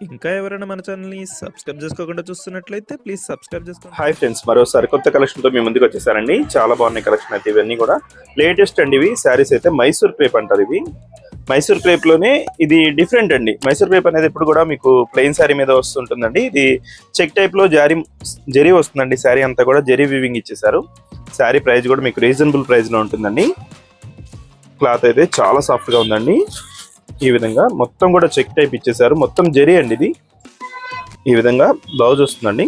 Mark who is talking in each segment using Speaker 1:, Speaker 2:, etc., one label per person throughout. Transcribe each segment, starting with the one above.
Speaker 1: ఇంకా ఎవరైనా మన ఛానల్‌ని సబ్స్క్రైబ్ చేసుకోకుండా చూస్తున్నట్లయితే ప్లీజ్ సబ్స్క్రైబ్ చేసుకోండి.
Speaker 2: హాయ్ ఫ్రెండ్స్, మరోసారి కొత్త కలెక్షన్తో మీ ముందుకు వచ్చేసారండి. చాలా బాగున్నాయి కలెక్షన్ అయితే. ఇవన్నీ కూడా లేటెస్ట్ అండి. ఇవి శారీస్ అయితే మైసూర్ క్రేప్ అంటారు. ఇవి మైసూర్ క్రేప్లోనే ఇది డిఫరెంట్ అండి. మైసూర్ క్రేప్ అనేది ఎప్పుడు కూడా మీకు ప్లెయిన్ శారీ మీద వస్తుంటుందండి. ఇది చెక్ టైప్లో జరీ వస్తుందండి. శారీ అంతా కూడా జరీ వీవింగ్ ఇచ్చేసారు. శారీ ప్రైస్ కూడా మీకు రీజనబుల్ ప్రైస్లో ఉంటుందండి. క్లాత్ అయితే చాలా సాఫ్ట్గా ఉందండి. ఈ విధంగా మొత్తం కూడా చెక్ టైప్ ఇచ్చేసారు. మొత్తం జరీ అండి. ఇది ఈ విధంగా బ్లౌజ్ వస్తుందండి.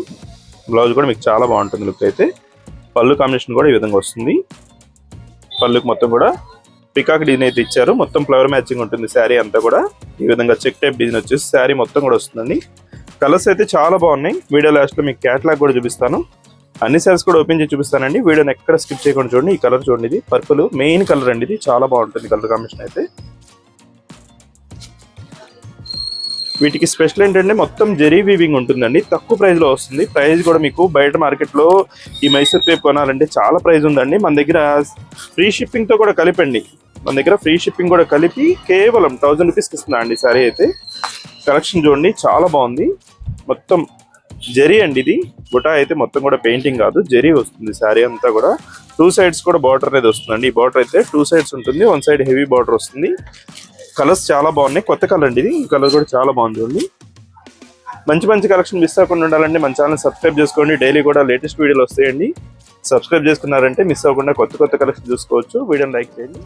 Speaker 2: బ్లౌజ్ కూడా మీకు చాలా బాగుంటుంది. లుక్ అయితే పళ్ళు కాంబినేషన్ కూడా ఈ విధంగా వస్తుంది. పళ్ళుకి మొత్తం కూడా పికాక్ డిజైన్ అయితే ఇచ్చారు. మొత్తం ఫ్లవర్ మ్యాచింగ్ ఉంటుంది. శారీ అంతా కూడా ఈ విధంగా చెక్ టైప్ డిజైన్ వచ్చేసి శారీ మొత్తం కూడా వస్తుందండి. కలర్స్ అయితే చాలా బాగున్నాయి. వీడియో లాస్ట్లో మీకు క్యాటలాగ్ కూడా చూపిస్తాను. అన్ని శారీస్ కూడా ఓపెన్ చేసి చూపిస్తానండి. వీడియోని ఎక్కడ స్కిప్ చేయకుండా చూడండి. ఈ కలర్ చూడండి, ఇది పర్పుల్ మెయిన్ కలర్ అండి. ఇది చాలా బాగుంటుంది కలర్ కాంబినేషన్ అయితే. వీటికి స్పెషల్ ఏంటంటే మొత్తం జరీ వీవింగ్ ఉంటుందండి. తక్కువ ప్రైస్లో వస్తుంది. ప్రైస్ కూడా మీకు బయట మార్కెట్లో ఈ మైసూర్ క్రేప్ కొనాలంటే చాలా ప్రైస్ ఉందండి. మన దగ్గర ఫ్రీ షిప్పింగ్తో కూడా కలిపండి. మన దగ్గర ఫ్రీ షిప్పింగ్ కూడా కలిపి కేవలం 1000 రూపీస్కి ఇస్తున్నా అండి. సారీ అయితే కలెక్షన్ చూడండి, చాలా బాగుంది. మొత్తం జరీ అండి. ఇది బుటా అయితే మొత్తం కూడా పెయింటింగ్ కాదు, జరీ వస్తుంది. శారీ అంతా కూడా 2 సైడ్స్ కూడా బార్డర్ అనేది వస్తుందండి. ఈ బార్డర్ అయితే 2 సైడ్స్ ఉంటుంది. 1 సైడ్ హెవీ బార్డర్ వస్తుంది. కలర్స్ చాలా బాగున్నాయి. కొత్త కలర్ అండి. ఇది కలర్ కూడా చాలా బాగుంది చూడండి. మంచి మంచి కలెక్షన్ మిస్ అవ్వకుండా ఉండాలంటే మన ఛానల్ సబ్స్క్రైబ్ చేసుకోండి. డైలీ కూడా లేటెస్ట్ వీడియోలు వస్తాయండి. సబ్స్క్రైబ్ చేసుకున్నారంటే మిస్ అవ్వకుండా కొత్త కొత్త కలెక్షన్ చూసుకోవచ్చు. వీడియోని లైక్ చేయండి.